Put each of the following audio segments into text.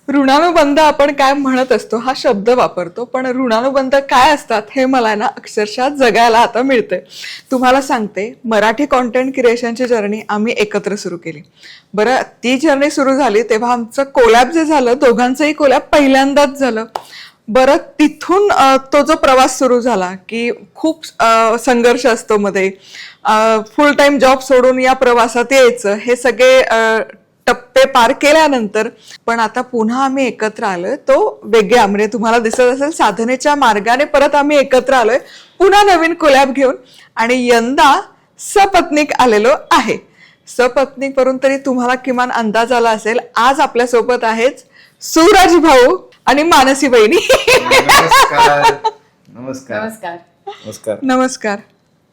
ऋणानुबंध आपण काय म्हणत असतो हा शब्द वापरतो, पण ऋणानुबंध काय असतात हे मला ना अक्षरशः जगायला आता मिळतंय. तुम्हाला सांगते, मराठी कॉन्टेंट क्रिएशनची जर्नी आम्ही एकत्र सुरू केली. बरं, ती जर्नी सुरू झाली तेव्हा आमचं कोलॅब जे झालं, दोघांचंही कोलॅब पहिल्यांदाच झालं. बरं, तिथून तो जो प्रवास सुरू झाला की खूप संघर्ष असतो मध्ये, फुल टाइम जॉब सोडून या प्रवासात यायचं, हे सगळे टप्पे पार केल्यानंतर पण आता पुन्हा आम्ही एकत्र आलोय. तो वेगळ्या म्हणजे तुम्हाला दिसत असेल साधनेच्या मार्गाने परत आम्ही एकत्र आलोय पुन्हा नवीन कोलॅब घेऊन, आणि यंदा सपत्नीक आलेलो आहे. सपत्नीक वरून तरी तुम्हाला किमान अंदाज आला असेल. आज आपल्या सोबत आहेत सूरज भाऊ आणि मानसी बहिणी. नमस्कार. नमस्कार. नमस्कार. नमस्कार. नमस्कार.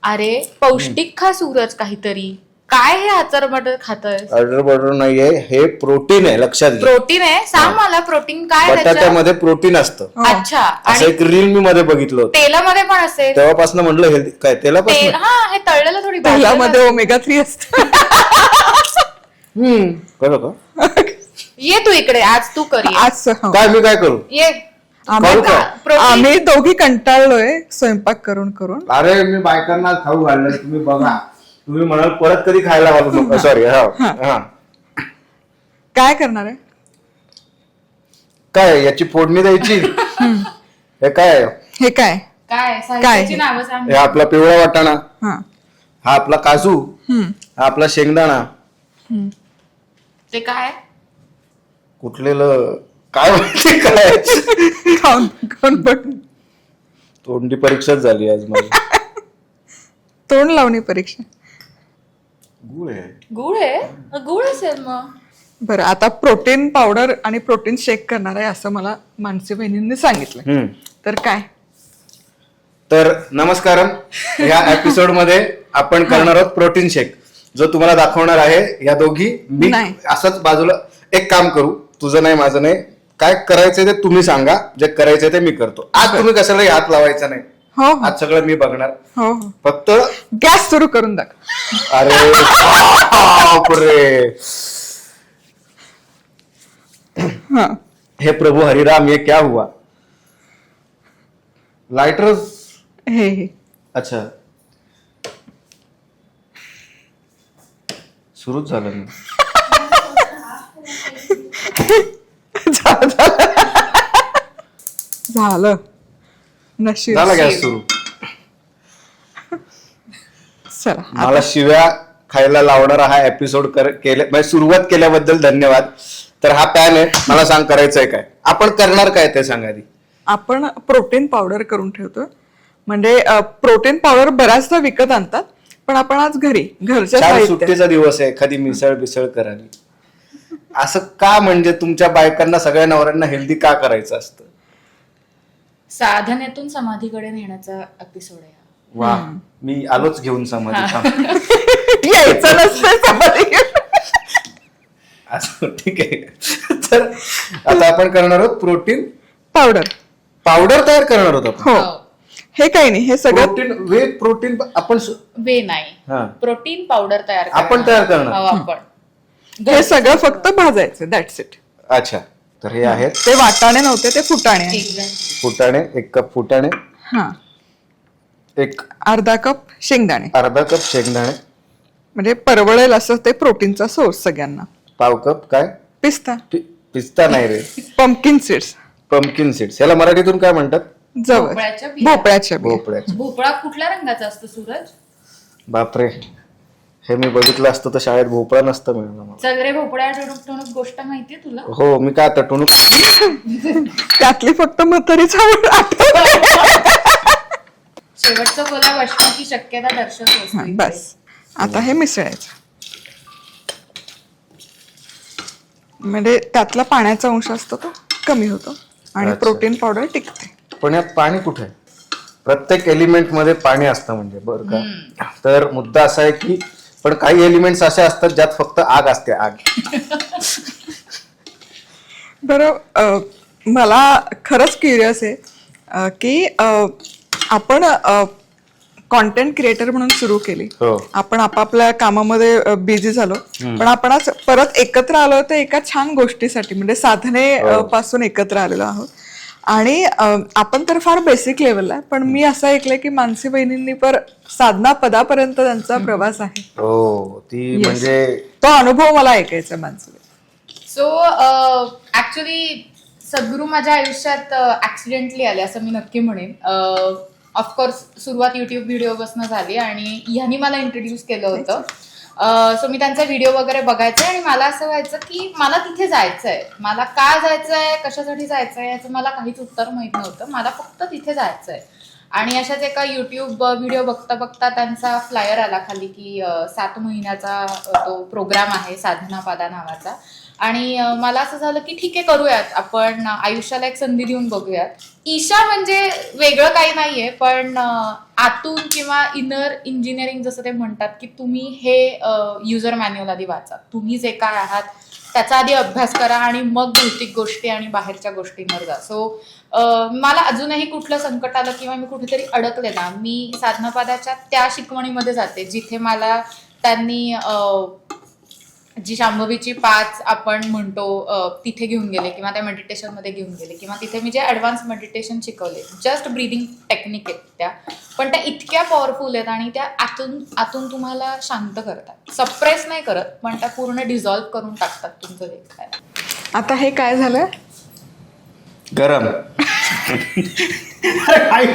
अरे पौष्टिक खा सूरज काहीतरी. काय हे आचर मटर खातोय? ऑर्डर बॉर्डर नाहीये, हे प्रोटीन आहे, लक्षात घ्या. प्रोटीन आहे? सांग मला प्रोटीन काय आहे त्याच्यात? बटाट्यामध्ये प्रोटीन असतं. अच्छा. असं आणि एक रील मी मध्ये बघितलं होतं, तेलामध्ये पण असेल. तेव्हापासून म्हणलं हेल्दी काय तेलापासून. हा, हे तळलेलं थोडी तेलामध्ये ओमेगा 3 असतं. कळलं का? ये तू इकडे, आज तू कर ये. आज काय मी काय करू? ये. करू का? प्रोटीन. आम्ही दोघी कंटाळलोय स्वयंपाक करून करून. अरे मी बायकांना खाऊ घाललं, तुम्ही बघा. तुम्ही म्हणाल परत कधी खायला घालू नका. सॉरी. हा. काय करणार आहे? काय याची फोडणी द्यायची? हे काय? हे काय? काय साहित्याची नावं सांग. हे आपला पिवळा वाटाणा, हा. हा आपला काजू, हा आपला शेंगदाणा. ते काय? कुठलेलं काय माहिती काय? खाऊन खाऊन पण तोंडी परीक्षाच झाली आज माझी. तोंड लावणी परीक्षा. गुळ आहे. गुळ आहे? गुळ असेल मग. बरं, आता प्रोटीन पावडर आणि प्रोटीन शेक करणार आहे असं मला मानसी बहिणींनी सांगितलं. तर काय? तर नमस्कारम. या एपिसोड मध्ये आपण करणार आहोत प्रोटीन शेक, जो तुम्हाला दाखवणार आहे या दोघी. मी नाही. असंच बाजूला एक काम करू, तुझं नाही माझं नाही, काय करायचंय ते तुम्ही सांगा, जे करायचंय ते मी करतो. आज तुम्ही कशालाही हात लावायचा नाही. हो हो आज सगळं मी बघणार. हो हो. फक्त गॅस सुरू करून टाक. अरे बापरे. हा. हे प्रभू हरिराम, ये क्या हुआ? लाइटर. हे अच्छा, सुरूच झालं मी. झालं नशीब. झाला गॅस सुरू. चला मला शिव्या खायला लावणारा हा एपिसोड म्हणजे सुरुवात केल्याबद्दल धन्यवाद. तर हा पॅन आहे, मला सांग करायचंय काय, आपण करणार काय ते सांगा आधी. आपण प्रोटीन पावडर करून ठेवतो. म्हणजे प्रोटीन पावडर बऱ्याचदा विकत आणतात, पण आपण आज घरच्या छान साहित्यात. सुट्टीचा दिवस आहे, एखादी मिसळ करावी असं का? म्हणजे तुमच्या बायकांना सगळ्या नवऱ्यांना हेल्दी का करायचं असतं? साधनेतून समाधीकडे नेण्याचा एपिसोड आहे. वा, मी आलोच घेऊन समाधी. यायचं नसतं समाधी. असं ठीक आहे. तर आता आपण करणार आहोत प्रोटीन पावडर. पावडर तयार करणार आहोत आपण. हो, हे काही नाही, हे सगळं प्रोटीन वे प्रोटीन आपण वे नाही, हा. प्रोटीन पावडर तयार आपण तयार करणार. आपण हे सगळं फक्त भाजायचं. That's it. अच्छा, तर हे आहेत ते वाटाणे नव्हते, ते फुटाणे आहेत. Exactly. फुटाणे. 1 कप फुटाणे, हा. एक अर्धा कप शेंगदाणे. अर्धा कप शेंगदाणे, म्हणजे परवडेल असं ते प्रोटीनचा सोर्स सगळ्यांना. पाव कप काय? पिस्ता. पिस्ता नाही रे, पंपकिन सीड्स. Pumpkin seeds. याला मराठीतून काय म्हणतात? जवळ. भोपळ्याच्या बिया. भोपळ्याच्या बिया. भोपळ्याचे. भोपळा कुठल्या रंगाचा असतो सूरज? बापरे, हे मी बघितलं असतं तर शाळेत भोपळा नसतं मिळालं मला. सगळे भोपळ्या टणूक गोष्ट माहितीये तुला? हो, मी काय आता टुणूक. त्यातली फक्त म्हातारीच आवड. शेवटचं कोला असण्याची शक्यता दर्शवतो. बस, आता हे मिसळायचं. म्हणजे त्यातला पाण्याचा अंश असतो तो कमी होतो आणि अच्छा. प्रोटीन पावडर टिकते. पण यात पाणी कुठे? प्रत्येक एलिमेंट मध्ये पाणी असतं म्हणजे, बरं का? तर मुद्दा असा आहे की पण काही एलिमेंट्स असे असतात ज्यात फक्त आग असते, आग. बरं, मला खरंच क्युरियस आहे की आपण कॉन्टेंट क्रिएटर म्हणून सुरू केली. हो. आपण आपापल्या कामामध्ये बिझी झालो, पण आपण आज परत एकत्र आलो तर एका छान गोष्टीसाठी, म्हणजे साधने पासून एकत्र आलेलो आहोत. आणि आपण तर फार बेसिक लेवलला आहे, पण मी असं ऐकलंय की मानसी बहिणींनी पर साधना पदापर्यंत त्यांचा प्रवास आहे. हो, ती म्हणजे तो अनुभव मला ऐकायचा मानसी. सो ऍक्च्युली सद्गुरू माझ्या आयुष्यात ऍक्सिडेंटली आले असं मी नक्की म्हणेन. ऑफकोर्स सुरुवात युट्यूब व्हिडिओपासून झाली आणि ह्यांनी मला इंट्रोड्यूस केलं होतं. सो मी त्यांचा व्हिडिओ वगैरे बघायचे आणि मला असं व्हायचं की मला तिथे जायचंय. मला का जायचंय, कशासाठी जायचंय याचं मला काहीच उत्तर माहित नव्हतं. मला फक्त तिथे जायचंय. आणि अशाच एका युट्यूब व्हिडिओ बघता बघता त्यांचा फ्लायर आला खाली की 7 महिन्याचा तो प्रोग्राम आहे साधना पादा नावाचा. आणि मला असं झालं की ठीक आहे, करूयात आपण, आयुष्याला एक संधी देऊन बघूयात. ईशा म्हणजे वेगळं काही नाहीये, पण आतून किंवा इनर इंजिनिअरिंग जसं ते म्हणतात की तुम्ही हे युजर मॅन्युअल आधी वाचा, तुम्ही जे काय आहात त्याचा आधी अभ्यास करा आणि मग भौतिक गोष्टी आणि बाहेरच्या गोष्टींवर जा. सो मला अजूनही कुठलं संकट आलं किंवा मी कुठेतरी अडकले ना, मी साधनापादाच्या त्या शिकवणीमध्ये जाते जिथे मला त्यांनी जी शांभवीची 5 आपण म्हणतो तिथे घेऊन गेले किंवा त्या मेडिटेशनमध्ये घेऊन गेले किंवा तिथे मी जे ॲडव्हान्स मेडिटेशन शिकवले, जस्ट ब्रीदिंग टेक्निक आहेत त्या, पण त्या इतक्या पॉवरफुल आहेत आणि त्या आतून तुम्हाला शांत करतात. सप्रेस नाही करत, पण त्या पूर्ण डिझॉल्व्ह करून टाकतात तुमचं जे काय. आता हे काय झालं? गरम. अरे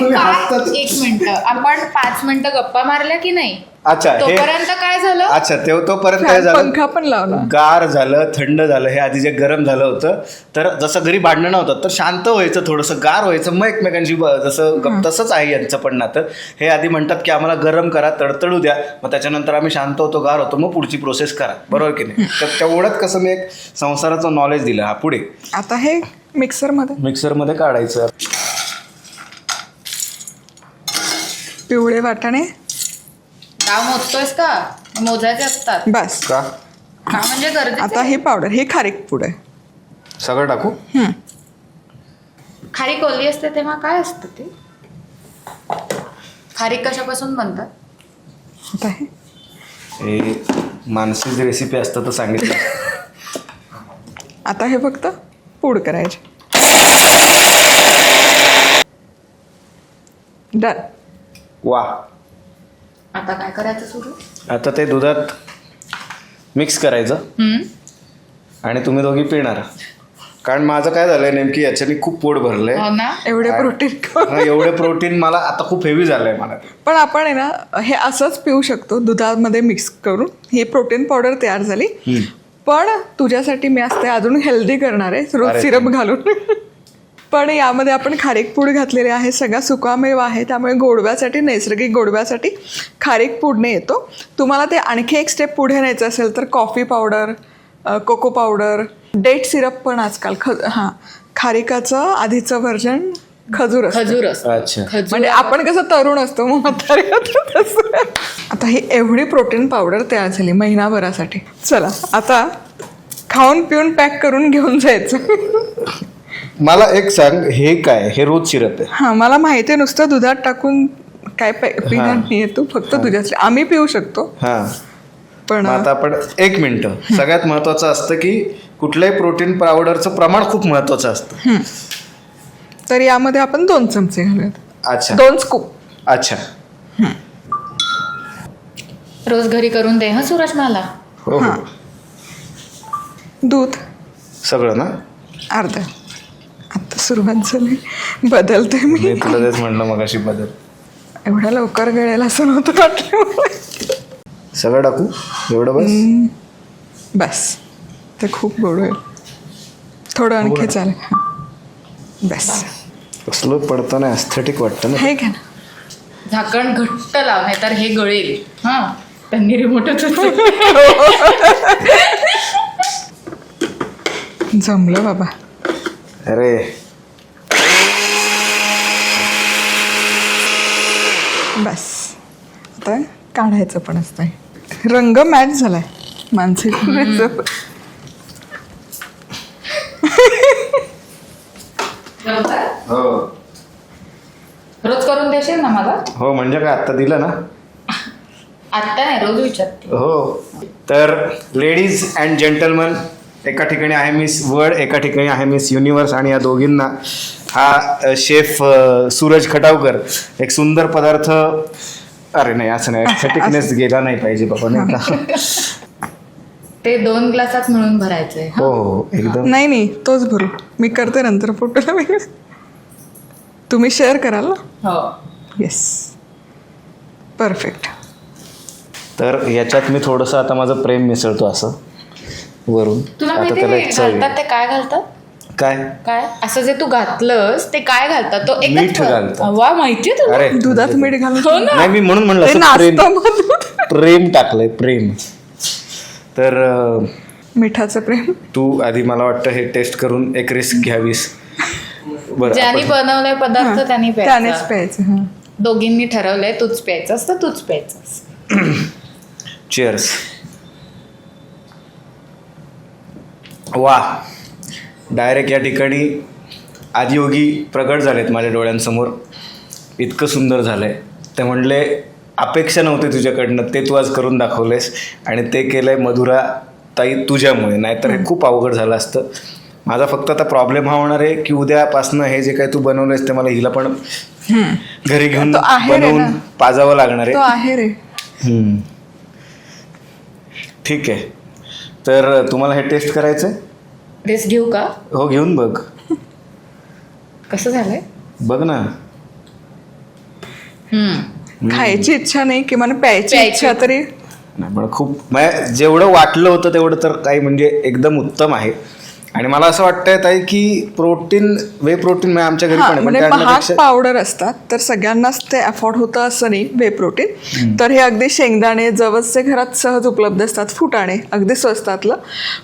काय, 1 मिनिट, आपण 5 मिनिटं गप्पा मारल्या की नाही? अच्छा, तोपर्यंत काय झालं? अच्छा, तोपर्यंत काय झालं, पंखा पण लावला, गार झालं, थंड झालं. हे आधी जे गरम झालं होतं, तर जसं घरी भांडणं नव्हतं तर शांत व्हायचं, थोडंसं गार व्हायचं, मग एकमेकांशी जसं तसंच आहे यांचं पण नातं. हे आधी म्हणतात की आम्हाला गरम करा, तडतडू द्या, मग त्याच्यानंतर आम्ही शांत होतो, गार होतो, मग पुढची प्रोसेस करा. बरोबर की नाही? तर तेवढंच कसं मी एक संसाराचं नॉलेज दिलं. हा, पुढे आता हे मिक्सरमध्ये काढायचं. पिवळे वाटाणे गाव मोजतोयस का? मोजायचे असतात बस. का म्हणजे गरजेचं. आता ही पावडर, हे खारीक पूड आहे. सगळं टाकू? खारीक ओली असते तेव्हा काय असतं ते? खारीक कशापासून बनतात? आता हे मानसीची रेसिपी असतं तर सांगितलं. आता हे फक्त पूड करायचे. डन. वा. आता काय करायचं सुरू? आता ते दुधात मिक्स करायचं आणि तुम्ही दोघी पिणार. कारण माझं काय झालंय नेमकी, याच्याने खूप पोट भरलंय. हो ना. एवढे प्रोटीन एवढे प्रोटीन मला आता खूप हेवी झालंय मला. पण आपण आहे ना हे असंच पिऊ शकतो दुधामध्ये मिक्स करून. ही प्रोटीन पावडर तयार झाली. पण तुझ्यासाठी मी असते अजून हेल्दी करणार आहे रोज सिरप घालून. पण यामध्ये आपण खारीक पूड घातलेली आहे. सगळा सुकामेवा आहे, त्यामुळे गोडव्यासाठी, नैसर्गिक गोडव्यासाठी खारीक पूडने येतो. तुम्हाला ते आणखी एक स्टेप पुढे न्यायचं असेल तर coffee powder, cocoa powder, date syrup पण आजकाल खारिकाचं आधीचं व्हर्जन खजूर असतं. अच्छा. म्हणजे आपण कसं तरुण असतो मग म्हातारे होतो तसं. आता ही एवढी प्रोटीन पावडर तयार झाली महिनाभरासाठी. चला आता खाऊन पिऊन पॅक करून घेऊन जायचं. मला एक सांग, हे काय, हे रोज सिरप आहे? हा, मला माहिती आहे. नुसतं दुधात टाकून काय पिणार नाहीये तू, फक्त तुझ्यासाठी. आम्ही पिऊ शकतो, हा. पण आता आपण 1 मिनिट, सगळ्यात महत्वाचं असतं की कुठल्याही प्रोटीन पावडरचं प्रमाण खूप महत्वाचं असतं. तर यामध्ये आपण 2 चमचे घालूयात. अच्छा. 2 स्कूप. अच्छा. रोज घरी करून दे हा सूरज मला. हो. दूध सगळं ना? अर्धा. आता सुरुवात झाली, बदलते मी. तुला तेच म्हणलं मग अशी बदल. एवढ्या लवकर गळेल असं नव्हतं वाटलं. सगळं टाकू एवढं बस? बस. ते खूप गोड होईल. थोडं आणखी चालेल. बस. कसलं पडताना ॲस्थेटिक वाटतं ना. हे घ्या ना. झाकण घट्ट लाव, नाही तर हे गळेल. हा, त्यांनी रिमोटच जमलं बाबा. अरे बस. आता काढायचं पण असतंय. रंग मॅच झालाय मानसिक. हो. रोज करून देशील ना मला? हो म्हणजे काय आत्ता दिलं ना. आत्ता नाही, रोज विचारते. हो. तर लेडीज अँड जेंटलमन, एका ठिकाणी आहे मिस वर्ल्ड, एका ठिकाणी आहे मिस युनिव्हर्स, आणि या दोघींना हा शेफ सूरज खटावकर एक सुंदर पदार्थ, अरे नाही असं नाही, एस्थेटिकनेस गेला नाही पाहिजे बाबा, नाही का. ते 2 ग्लासात मिळून भरायचंय. हो हो एकदम. नाही तोच भरू, मी करते नंतर फोटोला वेगळं. तुम्ही शेअर कराल ना? हो. Yes, perfect. तर याच्यात मी थोडंसं आता माझं प्रेम मिसळतो असं वरून. तुला आता माहिती त्याला एक चव येईल. घालतात ते काय घालतात? काय? काय असं जे तू घातलंस ते काय घालतात? तो एकच मीठ घालतात. वा, माहितीये तुला? अरे दुधात मीठ घालून हो ना. नाही, मी म्हणून म्हणलं ते असं प्रेम, नाचतं मग. प्रेम टाकलंय, प्रेम. तर मिठाचं प्रेम. तू आधी मला वाटतं हे टेस्ट करून एक रिस्क घ्यावीस. बरं ज्यांनी बनवलाय पदार्थ त्यांनी त्यानेच प्यायचा. प्यायचं. हा. दोघींनी ठरवलंय तूच प्यायचं असतं, तूच प्यायचं. चेअर्स. वा, डायरेक्ट या ठिकाणी आदियोगी प्रगट झालेत माझ्या डोळ्यांसमोर. इतकं सुंदर झालंय. ते म्हणले अपेक्षा नव्हती तुझ्याकडनं, ते तू आज करून दाखवलेस, आणि ते केलंय मधुरा ताई तुझ्यामुळे. नाहीतर हे खूप अवघड झालं असतं. माझा फक्त आता प्रॉब्लेम हा होणार आहे की उद्यापासनं हे जे काही तू बनवलंयस ते मला हिला पण घरी घेऊन तो आहे रे बनवून ना. पाजावं लागणार तो आहे. आहे रे. ठीक आहे. तर तुम्हाला हे टेस्ट करायचं आहे? टेस्ट घेऊ का? हो, घेऊन बघ. कसं झालंय? बघ ना. खायची इच्छा नाही, किंवा प्यायची इच्छा तरी. नाही पण खूप म्हणजे जेवढं वाटलं होतं तेवढं तर काही म्हणजे एकदम उत्तम आहे. आणि मला असं वाटतंय ताई की प्रोटीन, वे प्रोटीन म्हणजे आमच्या घरी पण आहे, पण म्हणजे त्या महाग आणण्यापेक्षा- पावडर असतात तर सगळ्यांनाच ते अफोर्ड होतं असं नाही वे प्रोटीन. तर हे अगदी शेंगदाणे जवसचे घरात सहज उपलब्ध असतात, फुटाणे अगदी स्वस्तातलं.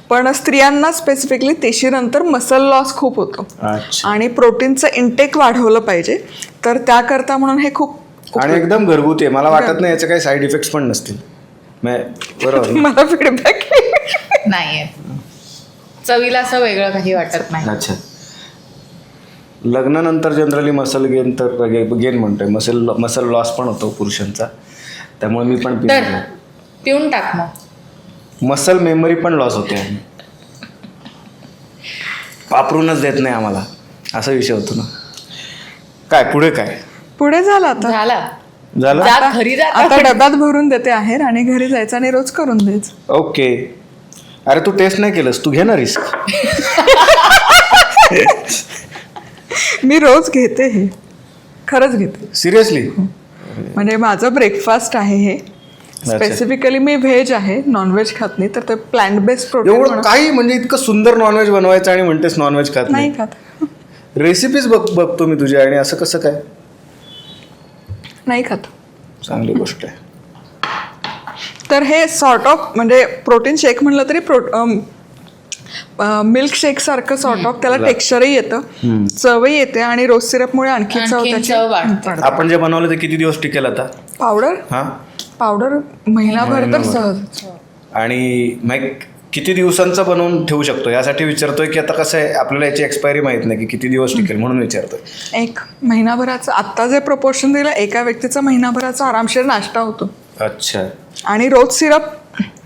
पण स्त्रियांना स्पेसिफिकली 30 नंतर मसल लॉस खूप होतो अच्छा. आणि प्रोटीनचं इंटेक वाढवलं पाहिजे. तर त्याकरता म्हणून हे खूप आणि एकदम घरगुती आहे. मला वाटत नाही याचे काही साईड इफेक्ट्स पण नसतील. बरोबर ना? मला फीडबॅक. नाहीये, चवीला असं वेगळं काही वाटत नाही. अच्छा. लग्नानंतर जनरली मसल गेन, तर गेन म्हणतोय, मसल लॉस पण होतो पुरुषांचा. त्यामुळे मी पण तर पिऊन टाक मग. मसल मेमरी पण लॉस होते. वापरूनच देत नाही आम्हाला, असा विषय होतो ना. काय पुढे काय पुढे झालं आता. झालं? जा घरी जा. आता डब्यात भरून देते आहेर आणि घरी जायचं आणि रोज करून द्यायचं. ओके. अरे तू टेस्ट नाही केलंस, तू घे ना रिस्क. मी रोज घेते, हे खरंच घेते. सिरियसली? म्हणजे माझं ब्रेकफास्ट आहे हे. स्पेसिफिकली मी व्हेज आहे, नॉनव्हेज खात नाही. तर ते प्लांट बेस्ड एवढं प्रोटीन काही म्हणजे इतकं सुंदर नॉनव्हेज बनवायचं आणि म्हणतेस नॉनव्हेज खात नाही नाही. खात. रेसिपीज बघतो मी तुझ्या, आणि असं कसं काय? नाही खात. चांगली गोष्ट आहे. तर हे सॉर्ट ऑफ म्हणजे प्रोटीन शेक म्हणलं तरी मिल्क शेक सारखं सॉर्ट ऑफ त्याला टेक्स्चरही येतं, चवही येते, आणि रोज सिरपमुळे आणखी चव आणखीन त्याची चव वाढते. आपण जे बनवलं ते किती दिवस टिकेल आता? पावडर हा, महिनाभर तर सहज. आणि मग किती दिवसांचं बनवून ठेवू शकतो यासाठी विचारतोय की आता कसं आहे आपल्याला याची एक्सपायरी माहित नाही की किती दिवस टिकेल, म्हणून विचारतोय. 1 महिनाभराचं आत्ता जे प्रपोर्शन दिलं, एका व्यक्तीचा महिनाभराचा आरामशीर नाश्ता होतो. अच्छा. आणि रोज सिरप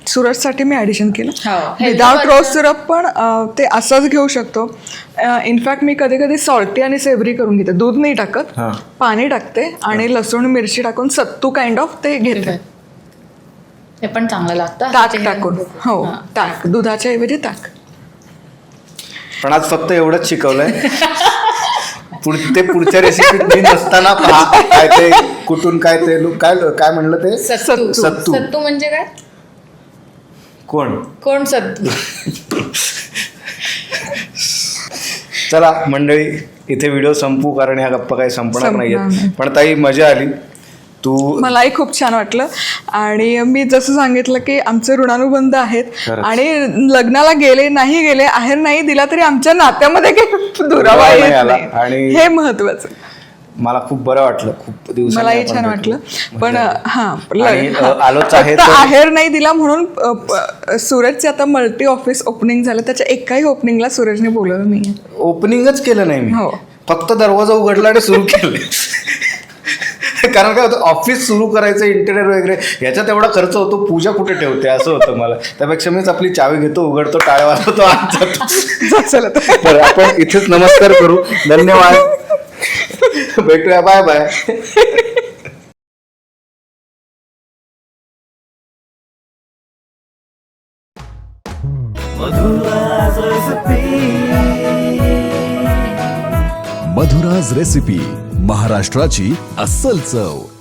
सूरजसाठी मी ॲडिशन केलं. हो. विदाउट रोज सिरप पण ते असंच घेऊ शकतो. इनफॅक्ट मी कधी कधी सॉल्टी आणि सेवरी करून घेते. दूध नाही टाकत, हां. पाणी टाकते आणि लसूण मिरची टाकून सत्तू काइंड ऑफ ते घेते. हे पण चांगलं लागतं. ताक टाकून. हो, ताक, दुधाच्या ऐवजी ताक. पण आज फक्त एवढंच शिकवलंय. ते पुढच्या रेसिपीत मी नसताना पहा काय ते कुठून काय ते काय म्हणलं ते सत्तू. सत्तू. सत्तू म्हणजे काय? कोण सत्तू? चला मंडळी, इथे व्हिडिओ संपू, कारण ह्या गप्पा काही संपणार नाहीयेत. पण ताई मजा आली. तू मलाही खूप छान वाटलं. आणि मी जसं सांगितलं की आमचे ऋणानुबंध आहेत, खरंच. आणि लग्नाला गेले नाही गेले, आहेर नाही दिला तरी आमच्या नात्यामध्ये काही दुरावा नाही येत आला. नाही. आणि हे महत्वाचं. मला खूप बरं वाटलं, खूप दिवसांनी मलाही आपण छान भेटलो. वाटलं. पण आणि आलोच आहे फक्त तर- आहेर नाही दिला म्हणून सूरजचे आता मल्टी ऑफिस ओपनिंग झालं, त्याच्या एकाही ओपनिंगला सूरजने बोलवलं नाही. ओपनिंगच केलं नाही मी. हो. फक्त दरवाजा उघडला आणि सुरू केलं. कारण काय होतं, ऑफिस सुरू करायचं, इंटेरियर वगैरे याच्यात एवढा खर्च होतो, पूजा कुठे ठेवते असं होतं मला. त्यापेक्षा मीच आपली चावी घेतो, उघडतो, टाळ्या वाजवतो, आत जातो. चला तर. तर आपण इथेच नमस्कार करू. धन्यवाद, भेटूया, बाय बाय. मधुराज रेसिपी, महाराष्ट्राची अस्सल चव.